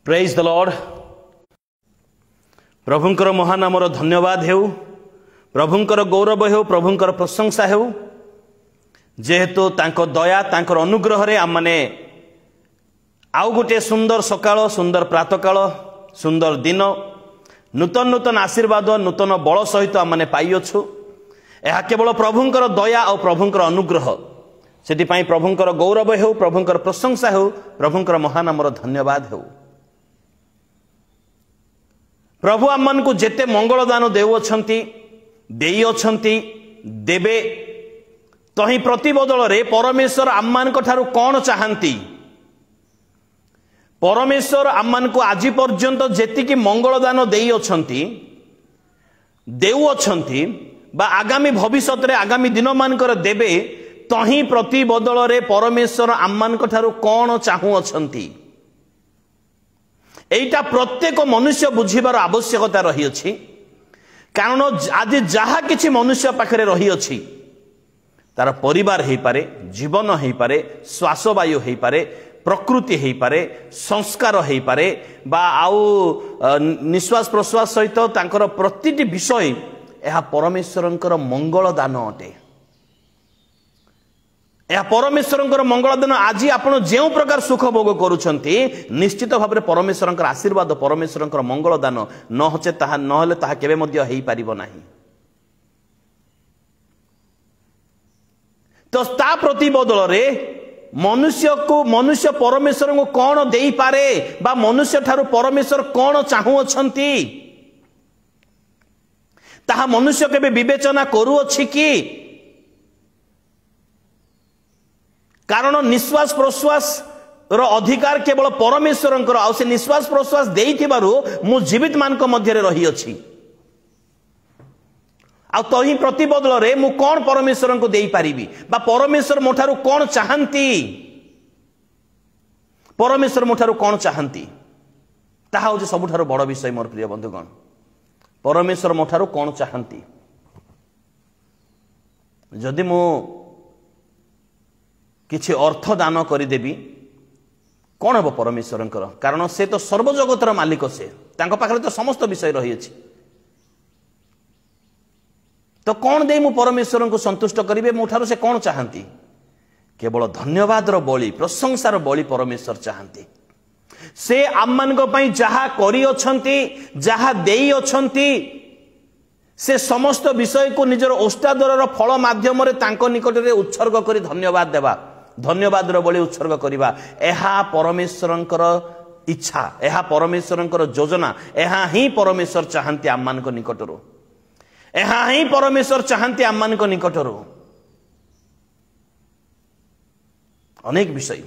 Praise the lord. प्रभुंकर महानामर धन्यवाद हेउ, प्रभुंकर गौरव हेउ, प्रभुंकर प्रशंसा हेउ, जेहेतु तांको दया तांकर अनुग्रह रे आम माने आउ गोटे सुंदर सकाळ, सुंदर प्रातःकाळ, सुंदर दिन, नूतन नूतन आशीर्वाद, नूतन बल सहित आम माने पाइछु। यह केवल प्रभुंकर दया और प्रभुंकर अनुग्रह। सेति प्रभुंकर गौरव हेउ, प्रभुंकर प्रशंसा हेउ, प्रभुंकर महानामर धन्यवाद हेउ। प्रभु आम को जेते मंगल दान देउछंती, देइछंती, देबे, तही प्रतिबदल रे परमेश्वर आम मान ठारू कौन चाहती? परमेश्वर आम मान को आज पर्यंत जेतिकी मंगल दान देइछंती, देउछंती बा आगामी भविष्य रे आगामी दिन मानकर देबे, तही प्रतिबदल रे परमेश्वर आम मान ठारू कौन चाहुछंती? एटा प्रत्येक मनुष्य बुझीबार आवश्यकता रही अछि। कारण आज जहा किछि मनुष्य पाखरे रही अछि, तार परिवार हेई पारे, जीवन हेई पारे, श्वासवायु हेई पारे, प्रकृति हेई पारे, संस्कार हेई पारे, बा आउ निश्वास प्रश्वास सहित तांकर प्रतिटी विषय यह परमेश्वरंकर मंगल दान अटे। यह परमेश्वरंकर मंगल दान। आज आपण जेउ प्रकार सुख भोग करूछंती, निश्चित भाव में परमेश्वरंकर आशीर्वाद, परमेश्वरंकर मंगल दान न होचे ताहा नहले ताहा केबे मध्य हेई पारिबो नाही। तो ता प्रतिबदल रे मनुष्य परमेश्वर को कौन देई पारे, बा मनुष्य ठारू परमेश्वर कौन चाहुछंती, ताहा मनुष्य केबे विवेचना करूअछि कि? कारण निश्वास प्रश्वास रो अधिकार केवल परमेश्वरंकर, आ से निश्वास प्रश्वास देइथिबारु मु जीवित मान को मध्य रे रही अछि। आ तही प्रतिबदल रे मु कोन परमेश्वर को देई पारिबी, बा परमेश्वर मोठारु कोन चाहंती? परमेश्वर मोठारु कोन चाहंती ताहा होछि सबुठारु बड़ विषय। मोर प्रिय बंधुगण, परमेश्वर मोठारु कोन चाहंती? जदि मु किछि अर्थ दान करिदेबी, कौन हे परमेश्वरंकर? कारण से तो सर्वजगतर मालिक, से तांको पाखरे तो समस्त विषय रही अछि। तो कौन दे मु परमेश्वर को संतुष्ट करिवे? मोठारु से कौन चाहंती? केवल धन्यवाद रो बलि, प्रशंसार बलि परमेश्वर चाहंती। से आम मान को पई जहा करि अछंती, जहा देई अछंती, से समस्त विषय को निजर ओष्टादर फल माध्यम रे तांको निकट रे उत्सर्ग करी धन्यवाद देबा, धन्यवाद रो बलि उत्सर्ग करिबा, एहा परमेश्वरंकर इच्छा, एहा परमेश्वरंकर योजना, एहा ही परमेश्वर चाहंती आम मान को निकटरो, एहा ही परमेश्वर चाहंती आम मान को निकटरो। अनेक विषय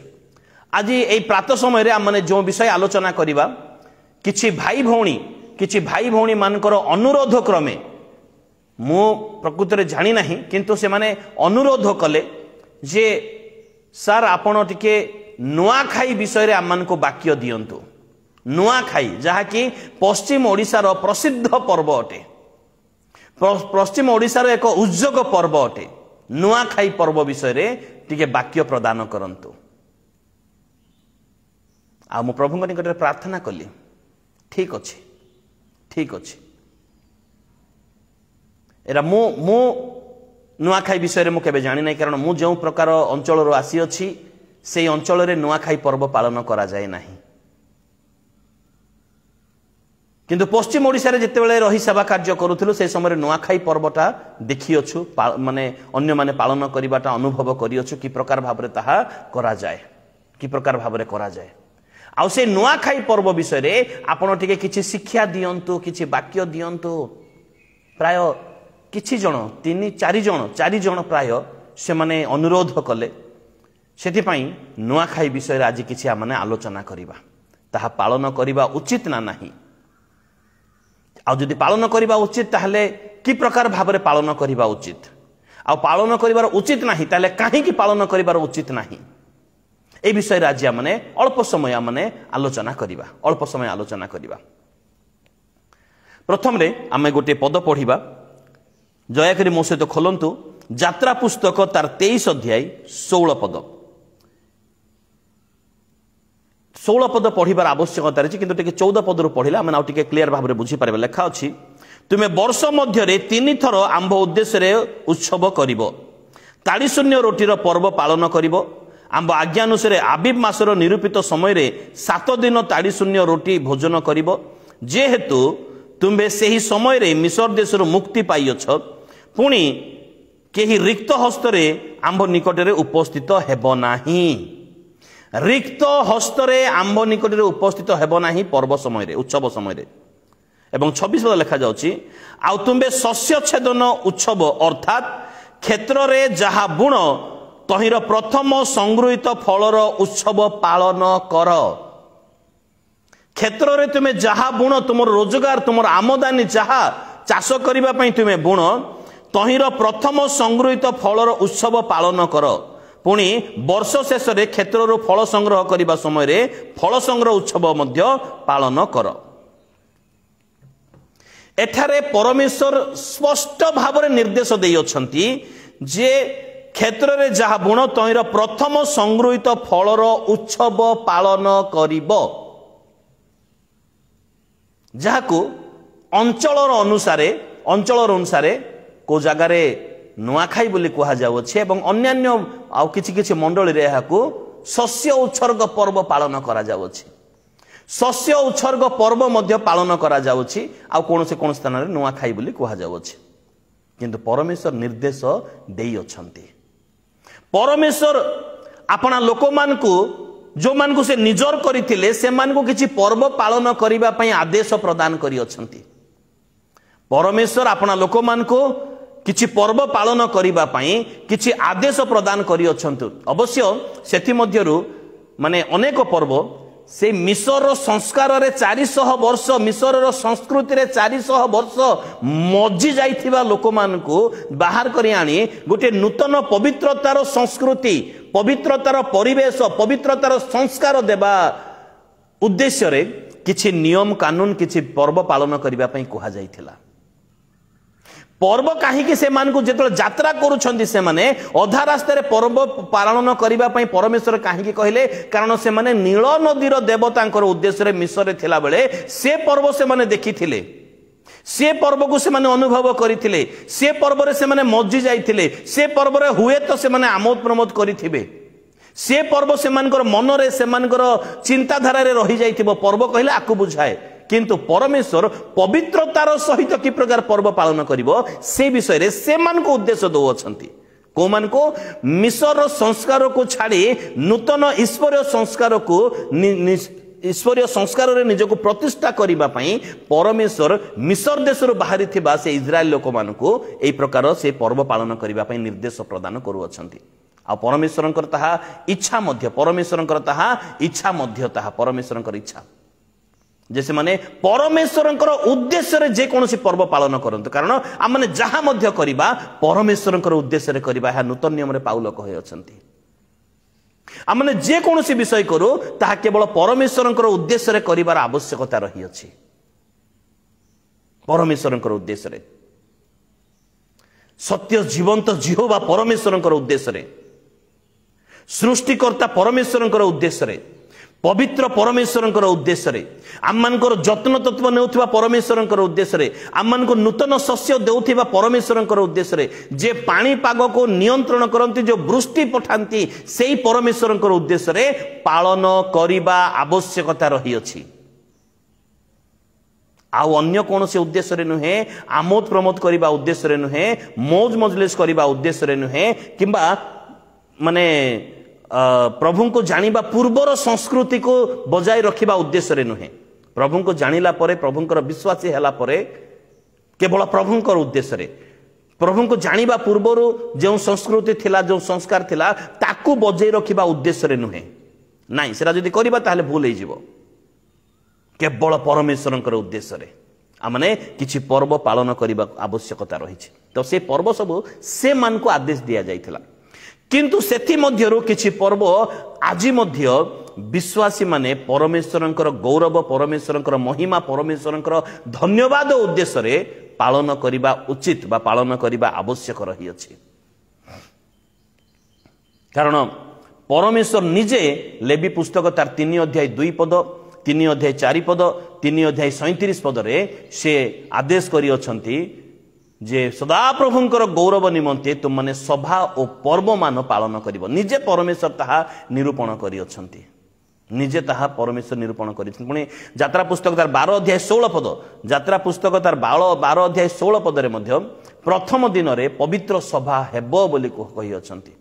आज एई प्रात समय रे आम माने जो विषय आलोचना करिबा, किछि भाई भौणी मानकर अनुरोध क्रमे, मु प्रकृत रे जानि नाही, किंतु से माने अनुरोध कले जे सर आपण टिके नुआखाई विषय रे आम को वाक्य दियंतु। नुआखाई जहा कि पश्चिम ओडिशार प्रसिद्ध पर्व अटे, पश्चिम ओडिशार एक उज्जग पर्व अटे। नुआखाई पर्व विषय रे टिके वाक्य प्रदान करंतु। आ मु प्रभु निकट प्रार्थना कली, ठीक अछि, ठीक अछि। एरा मु नुआखाई विषय रे मु केबे जानि नै, कारण मु जो प्रकार अंचल रो आसी अछि, से अंचल रे नुआखाई पर्व पालन करा जाय नाही। किंतु पश्चिम ओडिशा रे जेते बेले रही सेवा कार्य करूथिलु, से समय रे नुआखाई पर्वटा देखि अछु, माने अन्य माने पालन करिबाटा अनुभव करि अछु, कि प्रकार भाबरे ताहा करा जाय, कि प्रकार भाबरे करा जाय। आउ से नुआखाई पर्व विषय रे आपण टिके किछि शिक्षा दियंतु, किछि वाक्य दियंतु। प्राय किछि जण, 3-4 जण प्राय से माने अनुरोध कले। सेति पई नुआखाई विषय रे आज किछि माने आलोचना करिबा, ताहा पालन करिबा उचित ना नाही। आ जदि पालन करिबा उचित, ताहले कि प्रकार भाबरे पालन करिबा उचित, आ पालन करिबार उचित नाही, ताहले काहे कि पालन करिबार उचित नाही, ए विषय आज माने अल्प समय माने आलोचना करिबा, अल्प समय आलोचना करिबा। प्रथम रे आमे गोटे पद पढ़िबा, दयाकरी मो सहित खोलंतु यात्रा पुस्तक तार 23 अध्याय 16 पद। 16 पद पढ़िबार आवश्यकता रही किंतु टिके 14 पद रु पढ़िला आमे आउ टिके क्लियर भाबरे बुझी पारबे। लेखा अछि तुमे वर्ष मध्य 3 थर आंभ उद्देश्य रे उत्सव करिवो, ताड़ी शून्य रोटीर पर्व पालन करिवो। आंभ आज्ञा अनुसार आबिब मासर निरूपित समय रे 7 दिन ताड़ी शून्य रोटी भोजन करिवो, जेहेतु तुमे सेही समय रे मिस्र देशर मुक्ति पाइछ। पुणी केही रिक्त हस्तरे आंभ निकटरे उपस्थित हेबो नाही। रिक्त हस्तरे आंभ निकटरे उपस्थित हेबो नाही पर्व समय रे, उत्सव समय रे। एवं 26 पद लिखा जाउची आउ तुमे शस्य छेदन उत्सव अर्थात क्षेत्र रे जहा बुण तहिर प्रथम संगृहीत फलर उत्सव पालन कर। क्षेत्र रे तुमे जहा बुण तुमर रोजगार तुमर आमदानी जहा चाष करिबा पई तुमे बुण तहिर प्रथम संगृहीत फलर उत्सव पालन कर। पुणी वर्ष शेष रे क्षेत्र फल संग्रह करने समय रे फल संग्रह उत्सव मध्य पालन कर। एठारे परमेश्वर स्पष्ट भाव में निर्देश देइछंती जे क्षेत्र रे जहा बुण तहिर प्रथम संगृहीत फलर उत्सव पालन करिबो, जाहाकू अंचलर अनुसारे को जगारे नुआखाई बोली कहा जाउछि एवं अन्यान्य आउ किछि किछि मंडली रे एहाकू शस्य उत्सर्ग पर्व पालन करा जाउछि। शस्य उत्सर्ग पर्व मध्य पालन करा जाउछि आउ कोन स्थान रे नुआखाई बोली कहा जाउछि। किंतु परमेश्वर निर्देश देई अछंती। परमेश्वर आपना लोक मानकू जो मानकू से निजर करिथिले से मानकू किछि पर्व पालन करिबा पई आदेश प्रदान करि अछंती। परमेश्वर आपना लोक मानकू किछि पर्व पालन करिबा पई किछि आदेश प्रदान करि अछंतु। अवश्य सेथि मध्यरु माने अनेक पर्व से मिस्र संस्कार रे 400 वर्ष मिस्र संस्कृति रे 400 वर्ष मजी जाइथिबा लोक मानकू बाहर करि आनी गोटे नूतन पवित्रतार संस्कृति, पवित्रतार परिवेश, पवित्रतार संस्कार देबा उद्देश्य रे किछि नियम कानून किछि पर्व पालन करिबा पई कहा जाइथिला। पर्व कहीं से जो यात्रा करुछंती से माने अधा रास्तार पर्व पालन करने पई परमेश्वर कहीं कहले कारण से माने नील नदीर देवतांकर उद्देश्य रे मिस्र थिला बेले से पर्व से माने देखिथिले, से पर्व को से माने अनुभव करिथिले, से पर्व रे से माने मजी जाइथिले, से पर्व रे हुए तो से माने आमोद प्रमोद करिथिबे, से पर्व से मानकर मन रे से मानकर चिंताधारा रे रही जाइथिबो। पर्व कहले आकु बुझाए किंतु परमेश्वर पवित्रतार सहित कि प्रकार पर्व पालन करिवो से विषय रे से मान को उद्देश्य दो अछंती। को मान को मिस्र संस्कार को छाड़ी नूतन ईश्वरीय संस्कार को ईश्वरीय संस्कार रे निजको प्रतिष्ठा करिबा पई परमेश्वर मिस्र देशर बाहरी थिबा से इजराइल लोक मान को एई प्रकार से पर्व पालन करिबा पई निर्देश प्रदान करू अछंती। आ परमेश्वरंकर ताहा इच्छा मध्य परमेश्वरंकर इच्छा जैसे माने परमेश्वरंकर उद्देश्य रे जे कोनोसी पर्व पालन करंतु कारण आ माने जहा मध्य करिबा परमेश्वरंकर उद्देश्य रे करिबा हा नूतन नियम रे पाउल कहि अछंती। आ माने जे कोनोसी विषय करू ताहा केवल परमेश्वरंकर उद्देश्य रे करिबार आवश्यकता रही अछि। परमेश्वरंकर उद्देश्य रे सत्य जीवंत जिहोवा परमेश्वरंकर उद्देश्य रे सृष्टिकर्ता परमेश्वरंकर उद्देश्य रे पवित्र परमेश्वरंकर उद्देश्य रे आममानकर जत्न तत्व नेउथिबा परमेश्वरंकर उद्देश्य रे आममानको नूतन शस्य देउथिबा परमेश्वरंकर उद्देश्य रे जे पानी पाग को नियंत्रण करंती जो वृष्टि पठांती सेही परमेश्वरंकर उद्देश्य रे पालन करिबा आवश्यकता रही अछि। आउ अन्य कोनोसी उद्देश्य रे नुहे, आमोद प्रमोद करिबा उद्देश्य रे नुहे, मौज मजलिस करिबा उद्देश्य रे नुहे किंबा माने प्रभु को जानिबा पूर्वर संस्कृति को बजाय रखिबा उद्देश्य रे नुहे। प्रभु को जानिला परे प्रभुंकर विश्वासी हैला परे केवल प्रभुंकर उद्देश्य रे प्रभु को जानिबा पूर्वर जो संस्कृति थिला जो संस्कार थिला ताकू बजाय रखिबा उद्देश्य रे नुहे। नाही सेरा जदि करिबा ताले भूल हे जिवो। केवल परमेश्वरंकर उद्देश्य रे आमने किछि पर्व पालन करिबा आवश्यकता रहिछि। तो से पर्व सब से मान को आदेश दिया जाइथिला किंतु सेथि मध्यरु किछि पर्व आजि मध्य विश्वासी माने परमेश्वरंकर गौरव परमेश्वरंकर महिमा परमेश्वरंकर धन्यवाद उद्देश्य रे पालन करिबा उचित बा पालन करिबा आवश्यक रही अछि। कारण परमेश्वर निजे लेवी पुस्तक तार 3 अध्याय 2 पद 3 अध्याय 4 पद 3 अध्याय 37 पद रे से आदेश करी अछंती जे सदा प्रभुंकर गौरव निमंते तुम माने सभा और पर्व मान पालन करिवो। निजे परमेश्वर ताहा निरूपण करी अछंती, निजे ताहा परमेश्वर निरूपण करी। पुणी यात्रा पुस्तक तार 12 अध्याय 16 पद, यात्रा पुस्तक तार 12 अध्याय 16 पद रे मध्य प्रथम दिन रे पवित्र सभा हेबो बोली कहि अछंती।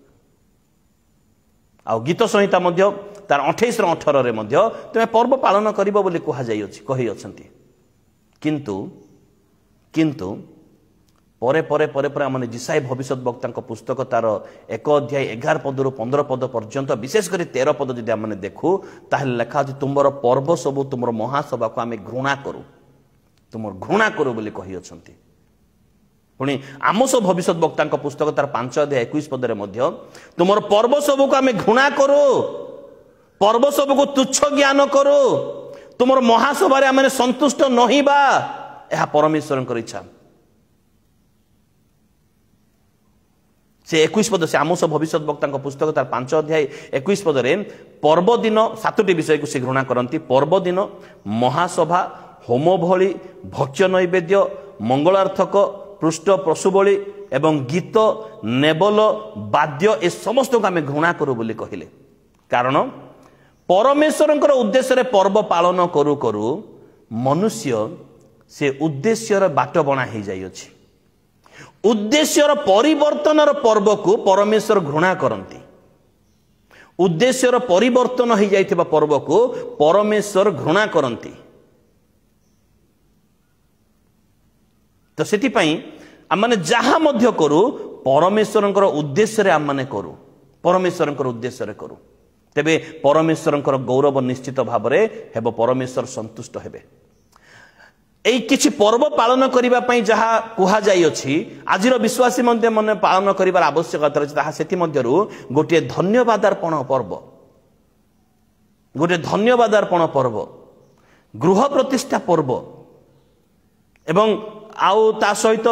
आ गीत संहिता मध्य तार 28 रो 18 रे मध्य तुमे पर्व पालन करिवो बोली कहा जाई अछि कहि अछंती। किंतु परे परे परे परे आमने जिसाई भविष्यत वक्ता पुस्तक तार 1 अध्याय 11 पद रु 15 पद पर्यंत विशेष कर 13 पद जदि आमने देखु ताहले लेखा अछि तुमर पर्व सब तुमर महासभा को आमे घृणा करू, तुमर घृणा करू बोली कहि अछंती। पुणी आमोस भविष्यत वक्ता पुस्तक तार 5 अध्याय 21 पद रे मध्य तुमर पर्व सब को आमे घृणा करू, पर्व सब को तुच्छ ज्ञान करू, तुमर महासभा रे आमे संतुष्ट नहिबा, एहा परमेश्वरनकर इच्छा। से 21 पद से आमोस भविष्यत वक्ता पुस्तक तार 5 अध्याय 21 पद रे पर्व दिन 7टी विषय को से घृणा करती। पर्व दिन, महासभा, होम भली, भक्ष्य नैवेद्य, मंगलार्थक, पृष्ठ पशु बलि एवं गीत, नेबल, वाद्य ए समस्त को आम घृणा करू बोली कहले। कारण परमेश्वरंकर उद्देश्य रे पर्व पालन करू करू मनुष्य से उद्देश्यर बाट बना हो जाई अछि। उद्देश्यर परिवर्तनर पर्व को परमेश्वर घृणा करती। उद्देश्यर परिवर्तन हो जाइथिबा पर्व को परमेश्वर घृणा करती। तो सेति पई आमने जहा मध्य करू परमेश्वरंकर उद्देश्य रे आमने करू, परमेश्वरंकर उद्देश्य रे करू, तेबे परमेश्वरंकर गौरव निश्चित भाव रे हेबो, परमेश्वर संतुष्ट हेबे। एई किछि पर्व पालन करिबा पई जहा कुहा जाई अछि आजिर विश्वासी मध्य मन पालन करिबार आवश्यकता अछि, ताहा सेति मध्यरु गोटे धन्यवाद अर्पण पर्व, गोटे धन्यवाद अर्पण पर्व, गृह प्रतिष्ठा पर्व एवं आउ ता सहित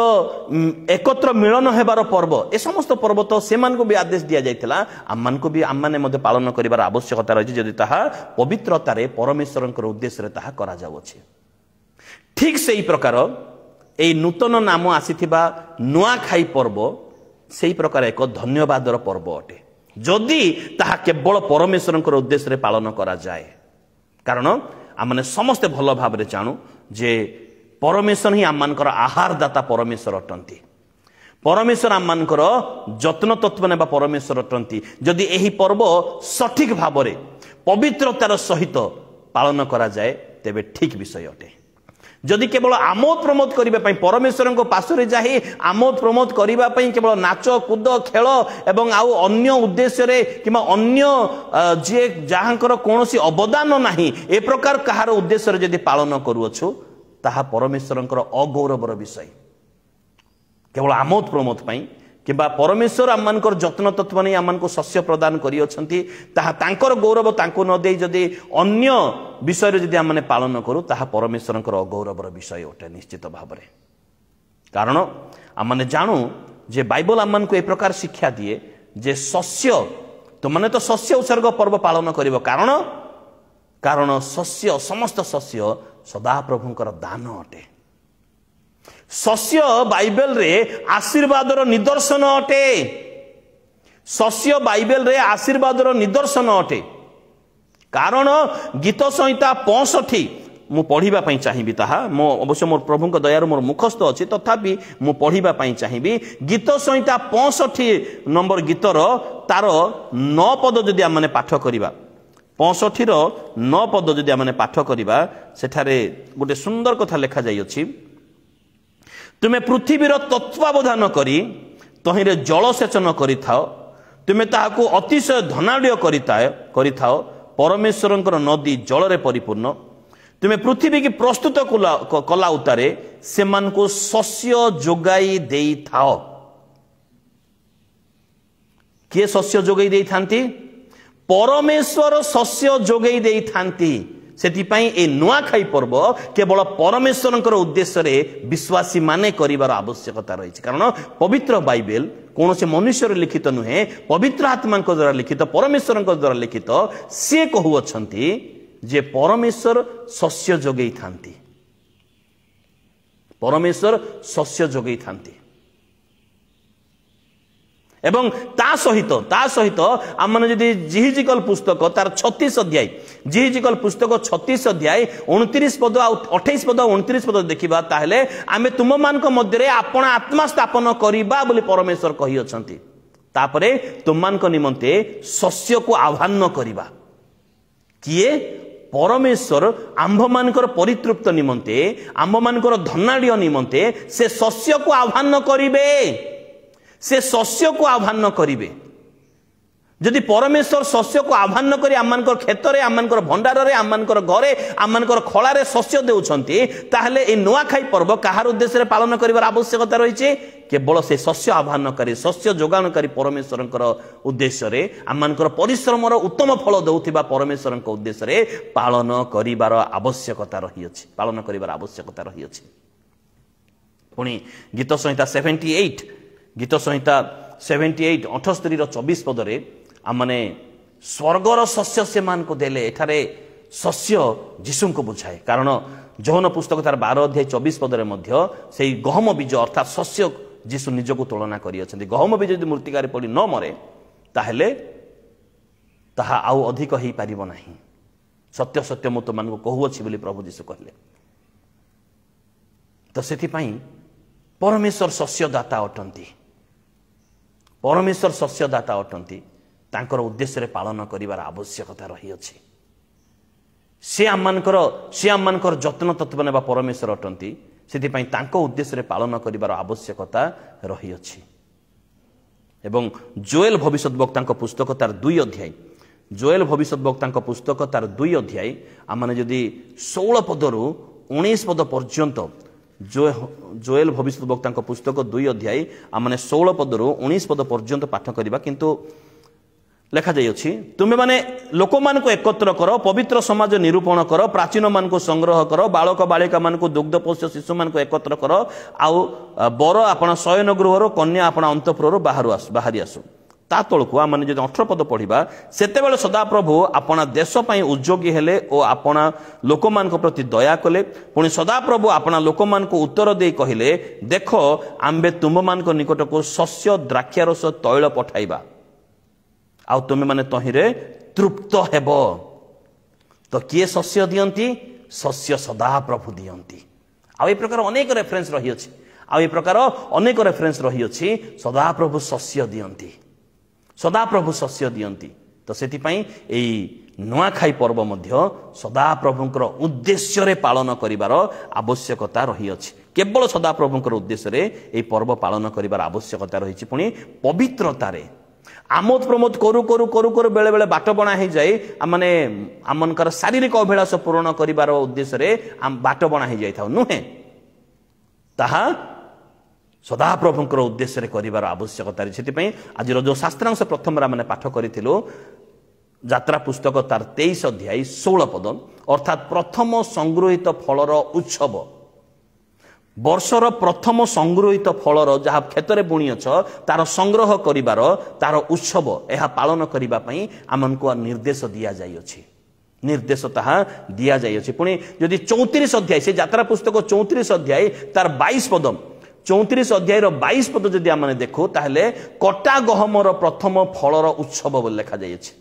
एकत्र मिलन हेबार पर्व, ए समस्त पर्व तो सेमान को भी आदेश दिया जाइथिला, आमान को भी आमाने मध्य पालन करिबार आवश्यकता रहिछि जदि ताहा पवित्रतारे परमेश्वरंकर उद्देश्य रे ताहा करा जाउ अछि। ठीक से ही प्रकार ए नूतन नाम आसीथिबा नुआखाई पर्व से ही प्रकार एक धन्यवादर पर्व अटे, जदि ताहा केवल परमेश्वरंकर उद्देश्य रे पालन करा जाए। कारण आमने समस्त भल भाव रे जानू जे परमेश्वर ही आममानकर आहार दाता परमेश्वर अटंती, परमेश्वर आममानकर जत्न तत्व नेबा परमेश्वर अटंती। जदि एही पर्व सठिक भाव रे पवित्रतार सहित पालन करा जाए तेबे ठीक विषय अटे। जदि केवल आमोद प्रमोद करिबा पई परमेश्वर को पासरे जाहि आमोद प्रमोद करिबा पई केवल नाच कूद खेल एवं आउ अन्य उद्देश्य रे किमा अन्य जे जहांकर कोनोसी अवदान नाही ए प्रकार कहार उद्देश्य रे जदि पालन करूअछु ताहा परमेश्वरंकर अगौरवर विषय। केवल आमोद प्रमोद पई किबा परमेश्वर आममानकर जत्न तत्व नै आममानको शस्य प्रदान करि अछंती, ताहा तांकर गौरव तांको न देई जदि अन्य विषय रे जदि आमने पालन करू ताहा परमेश्वरंकर अगौरवर विषय अटे निश्चित भाव रे। कारण आमने जानू जे बाइबल आममानको ए प्रकार शिक्षा दिए जे शस्य तो माने तो शस्य उत्सर्ग पर्व पालन करिवो। कारण शस्य समस्त शस्य सदा प्रभुंकर दान अटे। शस्य बाइबल रे आशीर्वादर निदर्शन अटे, शस्य बाइबल रे आशीर्वादर निदर्शन अटे। कारण गीत संहिता 65 मु पढ़िबा पई चाहिबी, ताहा मो अवश्य मोर प्रभुंक दयार मोर मुखस्थ अछि, तथापि मु पढ़िबा पई चाहिबी। गीत संहिता 65 नंबर गीतर तार 9 पद जदि आमने पाठ करिबा, 65 रो 9 पद जदि आमने पाठ करिबा, सेठारे गोटे सुंदर कथा लेखा जाई अछि। तुमे पृथ्वीर तत्वावधान करी तहिरे जलसेचन करिथाओ, तुमे ताहाकू अतिशय धनाढ्य करिथाओ, परमेश्वरंकर नदी जलरे परिपूर्ण। तुमे पृथ्वी की प्रस्तुत कला उतारे सेमानकू शस्य जोगाई देई थाओ। किए शस्य जोगाई देई थांती? परमेश्वर शस्य जोगाई देई थांती। सेतिपाई ए नुआखाई पर्व केवल परमेश्वरंकर उद्देश्य रे विश्वासी माने करिवार आवश्यकता रही। कारण पवित्र बाइबल कौन से मनुष्य लिखित नुहे पवित्र आत्मा द्वारा लिखित परमेश्वर द्वारा लिखित सी कहउछंती जे परमेश्वर शस्य जोगई थांती परमेश्वर शस्य जोगई थांती एवं ता सहित आम मैंने जदि जिहिजिकल पुस्तक तार 36 अध्याय जिहिजिकल पुस्तक 36 अध्याय 29 पद 28 पद 29 पद देखिबा ताहले आमे तुम मानक मध्यरे आपण आत्मा स्थापन करिबा बोली परमेश्वर कहि अछंती तापरे तुम मानक निमंते शस्य को आह्वान करिबा किए परमेश्वर आंभ मानकर परितृप्त निमंते आंभ मानकर धनाढ़ निमंते से शस्य को आह्वान करिबे से शस्य को आह्वान करिवे जदि परमेश्वर शस्य को आह्वान करी आममानकर क्षेत्र आममानकर भंडार रे आममानकर घरे आममानकर खळारे शस्य देउछंती ताहले ए नुआखाई पर्व कहार उद्देश्य रे पालन करिवार आवश्यकता रहिছে केवल से शस्य आह्वानकारी शस्य जोगाणकारी परमेश्वरंकर उद्देश्य रे आममानकर परिश्रमर उत्तम फल देउथिबा परमेश्वरंक उद्देश्य रे पालन करिवार आवश्यकता रहिछि पालन करिवार आवश्यकता रहिछि पुनी गीत संहिता 78 गीत संहिता 78 78 24 पदरे आमने स्वर्गर शस्य से मान को देले एठारे शस्य जीशु को बुझाए कारण जौन पुस्तक तार 12 अध्याय 24 पदरे मध्य से गहम बीज अर्थात शस्य जीशु निज को तुलना करी अछंती गहम बीज यदि मूर्तिकार पड़ी न मरे ताहले ताहा आउ अधिक ही पारिबो नाही सत्य सत्य मु तुम को कहू अछि बोली प्रभु जीशु कहले तो सेति पई परमेश्वर शस्यदाता अटंती परमेश्वर शस्यदाता अटंती तांकर उद्देश्य रे पालन करिवार आवश्यकता रही अछि से आममानकर जत्न तत्व नेबा परमेश्वर अटंती सेति पई तांको उद्देश्य रे पालन करिवार आवश्यकता रही अछि एवं जोएल भविष्यद्वक्तांक पुस्तक तार 2 अध्याय जोएल भविष्यद्वक्तांक पुस्तक तार 2 अध्याय आमाने जदि 16 पदरु 19 पद पर्यंत जोएल भविष्यद्वक्तांक पुस्तक 2 अध्याय आमने 16 पदरु 19 पद पर्यंत पाठ करिबा किंतु लेखा जाई अछि तुमे माने लोक मान को एकत्र करो पवित्र समाज निरूपण करो प्राचीन मान को संग्रह करो बालक बालिका मान को दुग्धपोष्य शिशु मान को एकत्र करो आउ बर आपण शयन गृहरो कन्या आपण अंतपुररो बाहरी आसु ता तळकु आमने जदि 18 पद पढिबा सेतेबेले सदाप्रभु आपण देश पई उद्योगी हेले ओ आपण लोक मान को प्रति दया कले पुणी सदाप्रभु आपण लोक मान को उत्तर दे कहिले देखो आम्बे तुम मान को निकट को शस्य द्राक्षारस तैल पठाइबा आउ तुमे माने तहिरे तृप्त हेबो तो किए शस्य दियंती शस्य सदाप्रभु दियंती आ ए प्रकार अनेक रेफरेंस रही अछि आ ए प्रकार अनेक रेफरेंस रही अछि सदाप्रभु शस्य दियंती सदाप्रभु शस्य दियंती तो सेति पई एई नुआखाई पर्व मध्य सदाप्रभुंकर उद्देश्य रे पालन करिवार आवश्यकता रही अछि केवल सदाप्रभुंकर उद्देश्य रे एई पर्व पालन करिवार आवश्यकता रही छि पुनी पवित्रता रे आमोद प्रमोद करू करू करू करू बेले बेले बाट बना ही जाए माने आमनकर शारीरिक अभिलाष पूर्ण करिवार उद्देश्य रे आम बाट बना ही जाइथाउ नुहे ताहा सदाप्रभुंकर उद्देश्य रे करिवार आवश्यकता रे सेति पई आज जो शास्त्रांश प्रथम रा माने पाठ करिथिलो यात्रा पुस्तक तार 23 अध्याय 16 पद अर्थात प्रथम संग्रहित फलर उत्सव वर्षर प्रथम संग्रहित फलर जहाँ क्षेत्र में बुणी अछ तार संग्रह करिवार तार उत्सव यह पालन करिबा पई आमनको निर्देश दिया जाई अछि निर्देश ताहा दिया जाई अछि पुणी यदि 34 अध्याय से यात्रा पुस्तक 34 अध्याय तार 22 पद 34 अध्याय रो 22 पद जदि आमने देखो ताहले कटा गहमर प्रथम फलर उत्सव बोल लिखा जाई अछि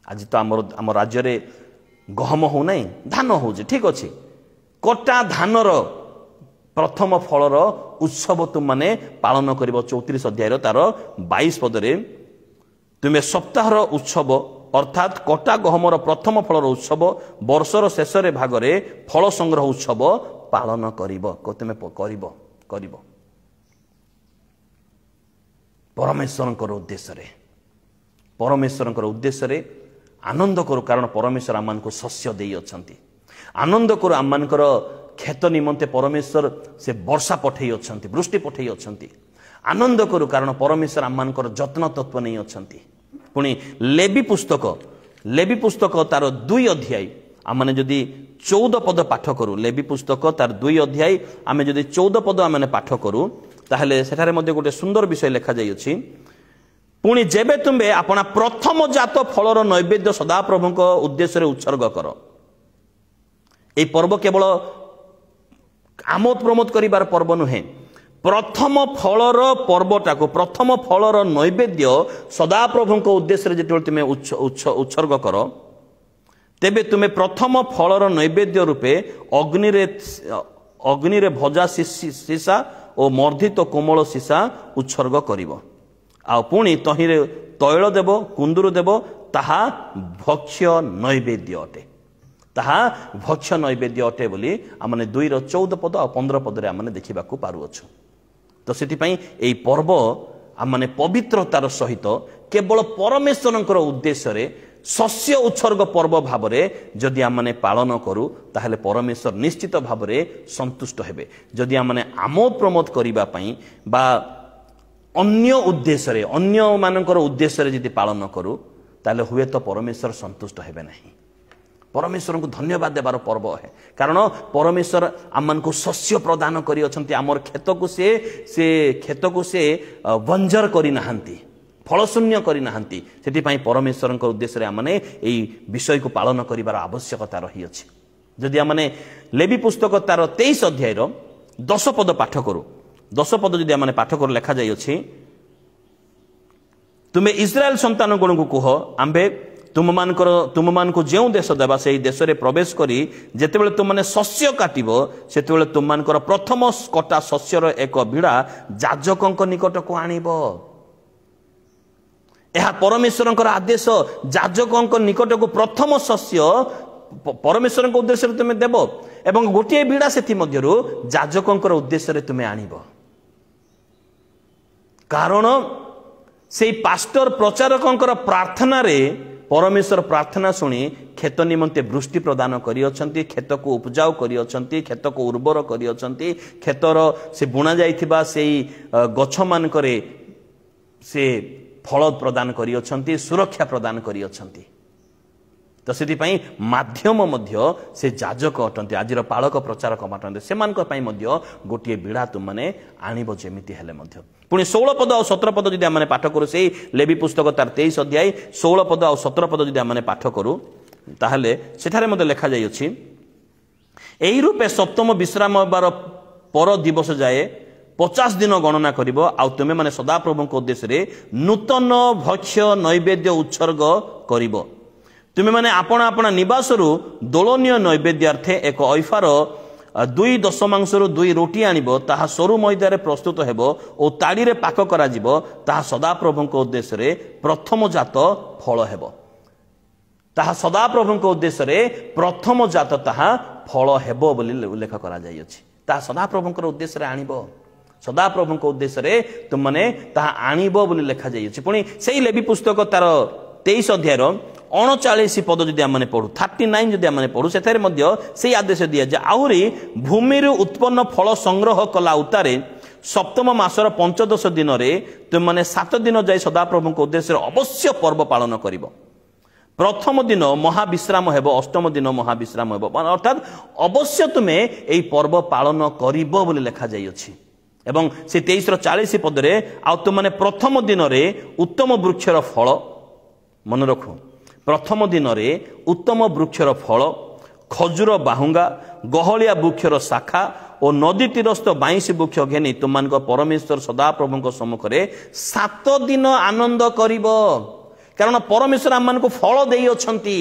आज तो आम राज्य रे गहम हो नै धान हो ठीक अछि कटा धानर प्रथम फलर उत्सव तुम माने पालन करिबो 34 अध्याय तार 22 पदरे तुमे सप्ताहर उत्सव अर्थात कटा गहमर प्रथम फलर उत्सव वर्षर शेष रे भागरे फल संग्रह उत्सव पालन करिबो तुमे करिबो करिबो परमेश्वरंकर उद्देश्य रे आनंद करू कारण परमेश्वर आमान को शस्य देई अछंती आनंद करू आमानकर खेत निमंते परमेश्वर से वर्षा पठेई अछंती वृष्टि पठेई अछंती आनंद करू कारण परमेश्वर आमानकर जत्न तत्व नहीं अछंती पुणी लेवी पुस्तक तार 2 अध्याय आमने जदि 14 पद पाठ करू लेवी पुस्तक तार 2 अध्याय आमे जदि 14 पद आमने पाठ करू ताहले सेठारे मध्ये गोटे सुंदर विषय लिखा जाई अछि पुणी जेबे तुम्बे अपना प्रथम जात फलर नैवेद्य सदाप्रभु उद्देश्य उत्सर्ग कर। ए पर्व केवल आमोद प्रमोद करिबार पर्व नुहे, प्रथम फलर पर्वटा को प्रथम फलर नैवेद्य सदाप्रभु उद्देश्य जेतेबेले तुमे उत्सर्ग कर तेबे तुमे प्रथम फलर नैवेद्य रूपे अग्नि रे भजा सीसा और मर्धित कोमल सीसा उत्सर्ग करिवो। आ पुणी तहिरे तैल देव कुंदुरु देव ताहा भक्ष्य नैवेद्य अटे, ताहा भक्ष्य नैवेद्य अटे बोली आमने 2:14 पद और 15 पद रे आमने देखिबा को पारुअछु। तो सेतिपई एई पर्व आमने पवित्रतार सहित केवल परमेश्वरंकर उद्देश्य रे शस्य उत्सर्ग पर्व भावरे जदि आमने पालन करू ताहले परमेश्वर निश्चित भावरे संतुष्ट हेबे। जदि आमने आमोद प्रमोद करिबा पई बा अन्य उद्देश्य रे अन्य मानकर उद्देश्य रे जदि पालन करू ताहले हुए तो परमेश्वर संतुष्ट हेबे नहीं। परमेश्वर को धन्यवाद देवार पर्व है, कारण परमेश्वर आमन को शस्य प्रदान करी अछंती, आमर खेत को से बंजर करी नाहंती, फलशून्य करी नाहंती। सेति पई परमेश्वर उद्देश्य रे आमने एई विषय को पालन करिवार आवश्यकता रही अछि। जदि आमने लेवी पुस्तक तार 23 अध्याय रो 10 पद पाठ करू, 10 पद जदि आमने पाठ कर लिखा जाय अछि, तुमे इस्राएल संतान गुण को कह आंबे तुम मान को जो देश देवा से देश रे प्रवेश करी जेतेबेले तुम माने शस्य काटिबो सेतेबेले तुम मानकर प्रथम कटा शस्यर एक भिड़ा याजकंक निकट को आनिबो। यह परमेश्वर आदेश, याजकंक निकट को प्रथम शस्य परमेश्वर उद्देश्य तुम देव एवं गोटे भिड़ा से याजकंकर उद्देश्य तुम आनिब। कारण से पास्टर प्रचारकंकर प्रार्थना रे परमेश्वर प्रार्थना शुणी खेत निमंते वृष्टि प्रदान करियछंती, खेत को उपजाऊ करियछंती, खेत को उर्वर करियछंती, खेतर से बुणा जाइथिबा सेई गछ मानकरे से फल प्रदान करियछंती, सुरक्षा प्रदान करियछंती। तो सेतिपई माध्यम मध्य से याजक अटंती, आजिर पालक प्रचारक अटंती, सेमानक पई मध्य गोटिए बिड़ा तुम माने आनिबो जेमिति हेले मध्य। पुणी 16 पद और 17 पद जदि आमने पाठ करू से लेवी पुस्तक तार 23 अध्याय 16 पद और 17 पद जदि आमने पाठ करू ताहले सेठारे मते लिखा जाय अछि, एई रूपे सप्तम विश्राम बार पर दिवस जाए 50 दिन गणना करिवो। आ तुमे माने सदाप्रभु उद्देश्य रे नूतन भक्ष्य नैवेद्य उत्सर्ग करिवो। तुमे माने आपण आपण निवासरू दोलनीय नैवेद्यार्थे एक ऐफार 2 दशमांशरू 2 रोटी आनिबो, ताहा सरू मैदा रे प्रस्तुत हेबो ओ ताड़ी रे पाक करा जिवो, ताहा सदाप्रभु उद्देश्य रे प्रथम जात फल हेबो। ताहा सदाप्रभु उद्देश्य रे प्रथम जात ताहा फल हेबो बोली उल्लेख करा जाय अछि। ताहा सदाप्रभु उद्देश्य रे आनिबो, सदाप्रभु उद्देश्य रे तुम माने ताहा आनिबो बोली लिखा जाय अछि। पुणी सेही लेवी पुस्तक तार 23 अध्याय 39 पद जदि आमने पढ़ू 39 जदि आमने पढ़ू सेथारे मध्य सेही आदेश दिया जे आहुरी भूमि रे उत्पन्न फल संग्रह कला उतारे सप्तम मासर 15 दिन रे तुम माने 7 दिन जाय सदाप्रभु उद्देश्य अवश्य पर्व पालन करिवो। प्रथम दिन महाविश्राम हेबो, अष्टम दिन महाविश्राम हेबो, अर्थात अवश्य तुमे एई पर्व पालन करिवो बोली लिखा जाय अछि। एवं से 23:40 पद रे आ तुम माने प्रथम दिन रे उत्तम वृक्षर फल मन रखो, प्रथम दिन रे उत्तम वृक्षर फल खजूर बाहुंगा गहलिया वृक्षर शाखा और नदी तीरस्थ 22 वृक्ष घेनी तुम परमेश्वर सदाप्रभु सम्मुखरे 7 दिन आनंद करिवो। कारण परमेश्वर आम को फल देई अछंती,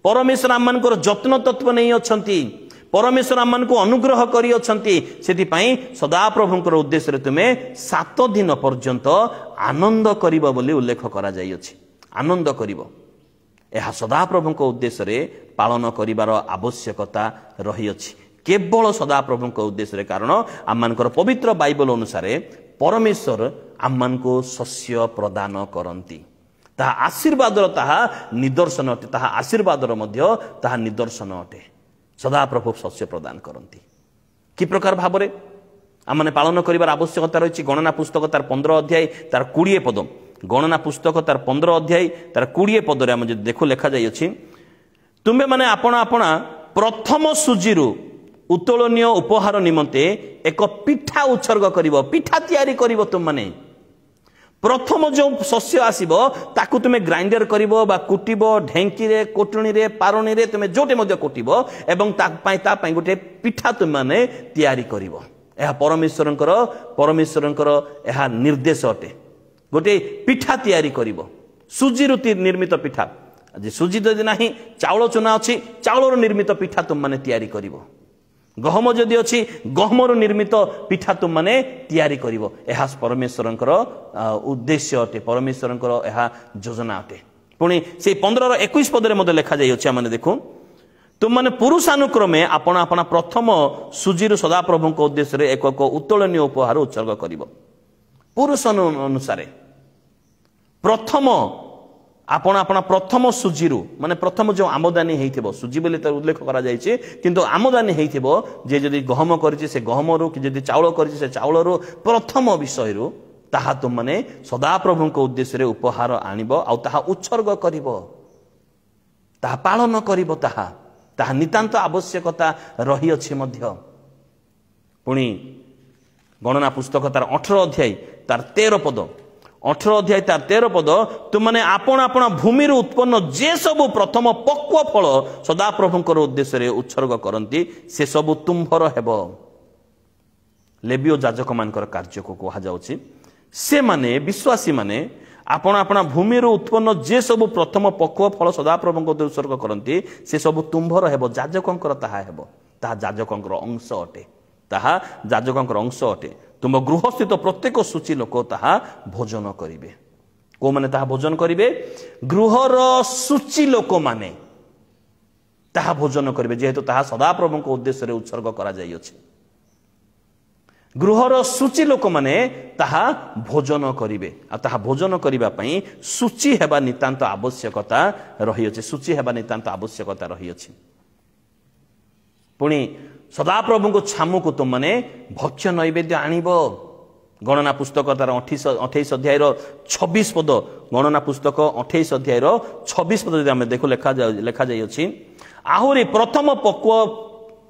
परमेश्वर आम जत्न तत्व नहीं अछंती, परमेश्वर आम को अनुग्रह करी अछंती। सेति पई सदाप्रभुंकर उद्देश्य रे तुमे 7 दिन पर्यंत आनंद करिवो बोली उल्लेख करा जाई अछि। आनंद करिवो यह सदाप्रभु उद्देश्य रे पालन करिवार आवश्यकता रही अछि, केवल सदाप्रभु उद्देश्य रे। कारण आममानकर पवित्र बाइबल अनुसार परमेश्वर आममानको शस्य प्रदान करंती, ताहा आशीर्वादर ताहा निदर्शन अटे, ताहा आशीर्वादर मध्य ताहा निदर्शन अटे। सदाप्रभु शस्य प्रदान करंती कि प्रकार भाबरे आमने पालन करिवार आवश्यकता रही। गणना पुस्तक तार 15 अध्याय तार 20 पद, गणना पुस्तक तार 15 अध्याय तार 20 पद रे हम देखो लिखा जाय अछि, तुमे माने आपण आपण प्रथम सुजीरु उत्तोलनीय उपहार निमंते एक पिठा उत्सर्ग करिवो पिठा तैयारी करिवो तुम माने प्रथम जो शस्य आसीबो ताकू तुमे ग्राइंडर करिवो बा कुटिबो ढेंकी रे कोटणी रे पारणी रे तुमे जोटे मध्ये कोटिबो एवं ता पई गोटे पिठा तुम माने तैयारी करिवो एहा परमेश्वरंकर एहा निर्देश अटे गोटे पिठा तैयारी करिवो सुजी रुति निर्मित पिठा आज सुजी जदि नाही चाउल चुना अछि चाउलर निर्मित पिठा तुम माने तैयारी करिवो गहम जदि अछि गहमर निर्मित पिठा तुम माने तैयारी करिवो एहा परमेश्वरंकर उद्देश्य अटे परमेश्वरंकर एहा योजना अटे पुणी से 15 रो 21 पदरे मध्ये लिखा जाई अछि माने देखु तुम माने पुरुषानुक्रमे आपण आपण प्रथम सुजीर सदा प्रभुक उद्देश्य रे एक उत्तोलनीय उपहार उत्सर्ग करिवो पुरुष अनुसारे प्रथम आपण आपण प्रथम सुजीरु माने प्रथम जो आमदानी हेइथिबो सुजी बोले त उल्लेख करा जायछि किंतु आमदानी हेइथिबो जे जदि गहम करछि से गहमरु कि जदि चाउल करछि से चाउलरु प्रथम विषयरु ताहा तुम माने सदा प्रभुक उद्देश्य रे उपहार आनिबो आ ताहा उत्सर्ग करिवो ताहा पालन करिवो ताहा नितांत आवश्यकता रही अछि मध्य पुणी गणना पुस्तक तार 18 अध्याय तार 13 पद 18 अध्याय तार 13 पद तुम माने आपण आपण भूमि उत्पन्न जे सब प्रथम पक्व फल सदा प्रभुंकर उद्देश्य रे उत्सर्ग करंती से सब तुम्भर हेबो लेबियो याजक मानकर कार्य को कहा जाउछि से माने विश्वासी माने आपण आपण भूमि उत्पन्न जे सब प्रथम पक्व फल सदा प्रभुंकर उत्सर्ग करंती से सब तुम्भर हेबो याजकंकर ताहा हेबो ताहा याजकंकर अंश अटे ताहा याजकंकर अंश अटे तुम गृहस्थित प्रत्येक सूची लोक ताहा भोजन करिवे को माने ताहा भोजन करिवे गृहर सूची लोक माने ताहा भोजन करिवे जेहेतु ताहा सदा प्रभुंक उद्देश्य रे उत्सर्ग करा जाई अछि गृहर सूची लोक माने ताहा भोजन करिवे आ ताहा भोजन करिवा पई सूची हेबा नितांत आवश्यकता रही अछि सूची हेबा नितांत आवश्यकता रही अछि पुणी सदा प्रभु को छामु को तुम माने भक्ष्य नैवेद्य आनिबो गणना पुस्तक तार 28 अध्याय 26 पद गणना पुस्तक 28 अध्याय 26 पद आमे देखो लेखा जाई अछि आहुरी प्रथम पक्व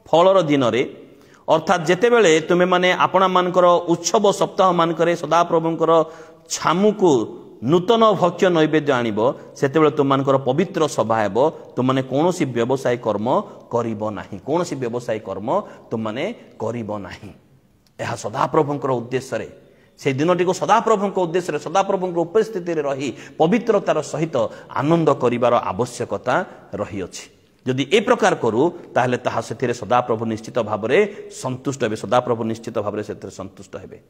फलर दिन रे अर्थात जेते बेले तुमे माने आपणा मानकर उत्सव सप्ताह मानकरे सदा प्रभुंकर छामु को नूतन भक्ष्य नैवेद्य आनिबो सेते बेले तुम मानकर पवित्र सभा हेबो तुम माने कोनोसी व्यवसाय कर्म करिबो नाही कोनोसी व्यवसाय कर्म तुम माने करिबो नाही एहा सदा प्रभुंकर उद्देश्य रे से दिनटी को सदा प्रभुंकर उद्देश्य रे सदा प्रभुंकर उपस्थिति रे रही पवित्रतार सहित आनंद करिवार आवश्यकता रही अछि यदि ए प्रकार करू ताहले ताहा सेथिरे सदा प्रभु निश्चित भाबरे संतुष्ट हेबे सदा प्रभु निश्चित भाबरे सेथिरे संतुष्ट हेबे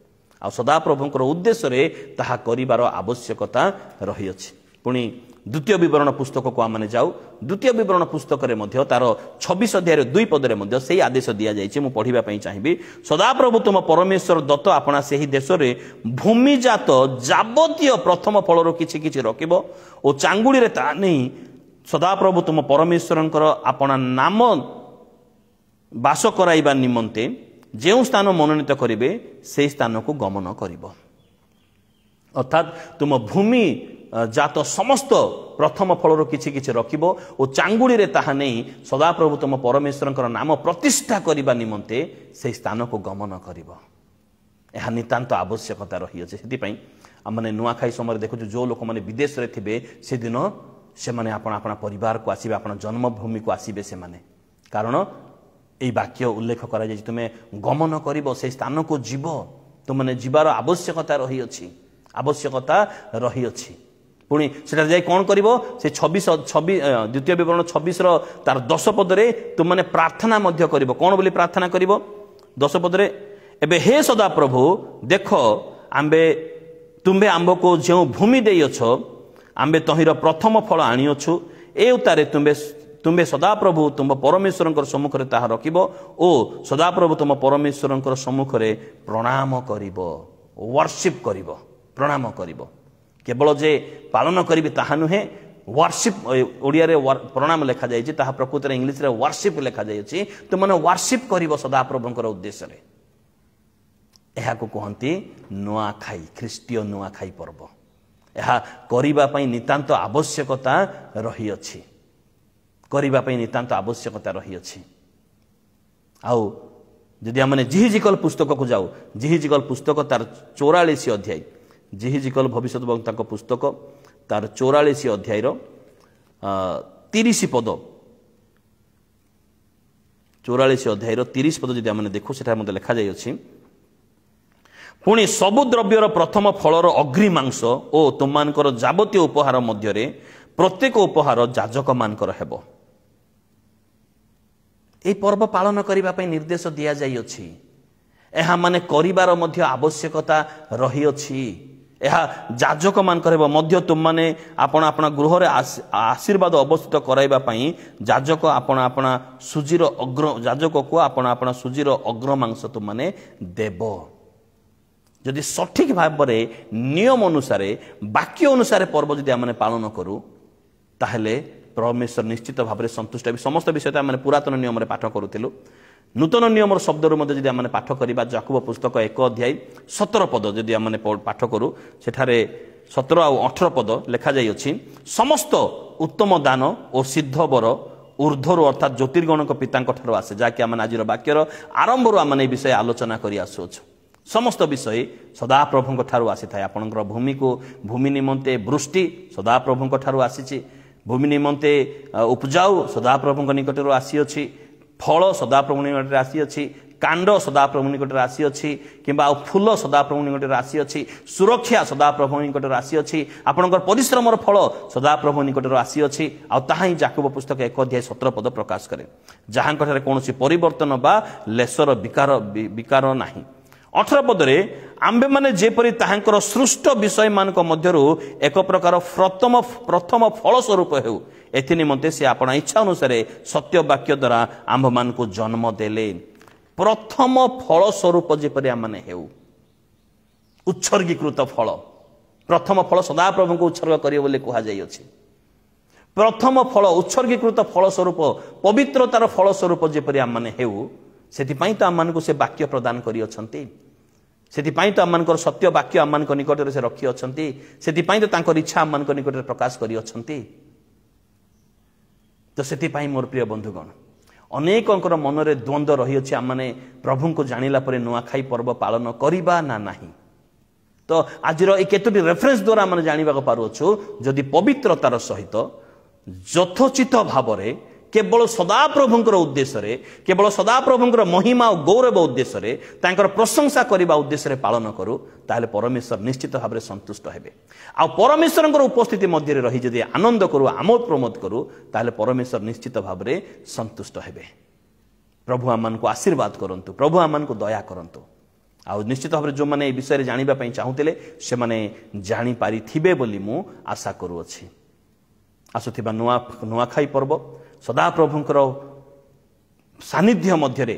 आ सदा प्रभुंकर उद्देश्य रे ताहा करिवार आवश्यकता रही अछि पुणी द्वितीय विवरण पुस्तक को आमने जाऊ द्वितीय विवरण पुस्तक रे मध्य तार 26 अध्याय 2 पद रे मध्य सेही आदेश दिया जायछि मु पढिबा पई चाहिबी सदा प्रभु तुम परमेश्वर दत्त आपना सेही देश रे भूमिजात जाबतीय प्रथम फलरो किछि किछि रखिबो ओ चांगुडी रे ता नै सदा प्रभु तुम परमेश्वरंकर आपना नाम बास कराइबा निमंते जे स्थान मनोनीत करिवे से स्थान को गमन करिवो अर्थात तुम भूमि जात समस्त प्रथम फलर किछि किछि रखिबो ओ चांगुडी रे ताहा नै सदा प्रभु तुम परमेश्वरंकर नाम प्रतिष्ठा करिबा निमंते से स्थान को गमन करिवो एहा नितांत आवश्यकता रही अछि सेति पई हमने नुआखाई समय देखु जो लोक माने विदेश रे थिबे से दिन से माने आपना परिवार को आसीबे आपना जन्मभूमि को आसीबे से माने कारण एई वाक्य उल्लेख करा जाय तुमे गमन करिवो से स्थान को जीव तुम माने जीवार आवश्यकता रही अछि पुणी सेटा जाय कोन करिवो से 26 द्वितीय विवरण 26 रो तार 10 पद रे तुम माने प्रार्थना मध्य करिवो कोन बोली प्रार्थना करिवो 10 पद रे एबे हे सदा प्रभु देखो आंबे तुम्बे आंबो को जो भूमि देई अछो आंबे तहिर प्रथम फल आनी अछु ए उतारे तुम्बे सदा प्रभु तुम परमेश्वरंकर सम्मुख रे ताहा रखिबो ओ सदा प्रभु तुम परमेश्वरंकर सम्मुख रे प्रणाम करिवो वर्शिप करिवो प्रणाम करिवो केवल जे पालन करिवे ताहा नुहे वर्शिप ओडिया रे प्रणाम लेखा जाय छि ताहा प्रकृति रे इंग्लिश रे वर्शिप लेखा जाय छि तो माने वर्शिप करिवो सदा प्रभुंकर उद्देश्य रे एहा को कहंती नुआखाई ख्रीष्टीय नुआखाई पर्व एहा करिबा पई नितांत आवश्यकता रही अछि करिबा पई नितांत आवश्यकता रही अछि आउ जदि आम जिहिजिकल पुस्तक को जाऊ जिहिजिकल पुस्तक तार 44 अध्याय जिहिजिकल भविष्यवक्ता पुस्तक तार 44 अध्याय 30 पद 44 अध्याय 30 पद जदि आम देखू से लिखा जाइए पुणी सबु द्रव्यर प्रथम फलर अग्रिमांश ओ तुमମାନଙ୍କର ଯାବତୀୟ ଉପହାର ମଧ୍ୟରେ प्रत्येक उपहार ଯାଜକ ମାନଙ୍କର ହେବ। ଏହି पर्व पालन କରିବା ପାଇଁ निर्देश दिया जाइ अछि। ଏହା ମାନେ କରିବାର ମଧ୍ୟ आवश्यकता रही अछि। ଏହା ଯାଜକ ମାନଙ୍କର ହେବ ମଧ୍ୟ तुमମାନେ ଆପଣ ଆପଣ ଗୃହରେ आशीर्वाद अवस्थित कराइबा ପାଇଁ ଯାଜକ ଆପଣ ଆପଣ ସୁଜିର ଅଗ୍ର ଯାଜକକୁ ଆପଣ ଆପଣ ସୁଜିର ଅଗ୍ରମାଂଶ तुमମାନେ ଦେବ। जदि सठिक भाव में नियम अनुसार वाक्य अनुसार पर्व जदि आम पालन करूँ ताहले परमेश्वर निश्चित भाव में संतुष्ट है। समस्त विषय तो आम पुरातन नियम पाठ करूँ नूतन नियम शब्द जदि आम पाठ करवा याकूब पुस्तक 1 अध्याय 17 पद जदि आम पाठ करूँ सेठारे 17 और 18 पद लिखा जाइए समस्त उत्तम दान और सिद्ध बर ऊर्ध्वर अर्थात ज्योतिर्गण पिता आसे जहाँकि आम आज वाक्यर आरंभ आम विषय आलोचना कर आसुच समस्त विषय सदाप्रभु ठारू आसी था। आपणकर भूमि को भूमि निमंते वृष्टि सदाप्रभु ठारू आसी भूमि निमंते उपजाऊ सदाप्रभु निकटर आसी अछि फल सदाप्रभु निकटर आसी अछि कांड सदाप्रभु निकटर आसी अछि किंबा फूल सदाप्रभु निकटर आसी अछि सुरक्षा सदाप्रभु निकटर आसी अछि आपणकर परिश्रमर फल सदाप्रभु निकटर आसी अछि आ ताहा ही याकूब पुस्तक 1 अध्याय 17 पद प्रकाश करे जहां कठारे कोनोसी परिवर्तन बा लेसर विकार नाही। 18 पदरे आम्भे माने जेपरि ताहांकर सृष्ट विषय मानक मध्यरु एक प्रकार प्रथम फल स्वरूप हेउ एथि निमंते से आपण इच्छा अनुसार सत्य वाक्य द्वारा आम्भ मान को जन्म देले प्रथम फल स्वरूप जेपरि आमने हेउ उत्सर्गीकृत फल प्रथम फल सदाप्रभु को उत्सर्ग करियो बोले कहा जाई अछि। प्रथम फल उत्सर्गीकृत फल स्वरूप पवित्रतार फल स्वरूप जेपरि आमने हेउ सेति पई तो आम को से वाक्य प्रदान करि अछंती सेतिपाई तो आम सत्य वाक्य आम निकट से रखी अच्छा से तो इच्छा आम निकट प्रकाश करी अछंती। तो सेतिपाई मोर प्रिय बंधुगण अनेक मन रे द्वंद्व रही अछि आम प्रभु को जानिला परे नुआखाई पर्व पालन करिबा ना नाही। तो आज केतोटी रेफरेंस द्वारा आम जानिबा पारुछु जदि पवित्रतार सहित यथोचित भाव में केवल सदाप्रभुंकर उद्देश्य केवल सदाप्रभुंकर महिमा और गौरव उद्देश्य तांकर प्रशंसा करने उद्देश्य पालन करूँ ताहले परमेश्वर निश्चित भाव में संतुष्ट हेबे। आ परमेश्वर उपस्थिति मध्य रही जदि आनंद करूँ आमोद प्रमोद करूँ ताहले परमेश्वर निश्चित भाव में संतुष्ट हेबे। प्रभु आम को आशीर्वाद करंतु प्रभु आम को दया करंतु आ निश्चित भाव में जो मैंने विषय जानापी चाहूले से मैंने जापारी थे बोली मु आशा करुअछि। आसुथिबा नुआखाई पर्व सदाप्रभुंकर सानिध्य मध्य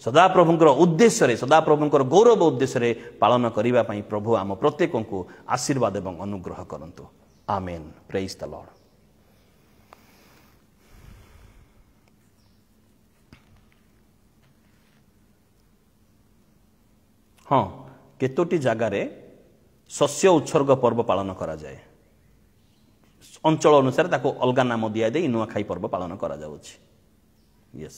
सदाप्रभुंकर उद्देश्य सदाप्रभुंकर गौरव उद्देश्य पालन करिबा पई प्रभु आम प्रत्येक को आशीर्वाद एवं अनुग्रह करंतु। आमेन। Praise the lord. हाँ केतोटी जगार शस्य उत्सर्ग पर्व पालन करा जाए अंचल अनुसार ताको अलगा नाम दिया दे नुआखाई पर्व पालन करा जाउछि। यस।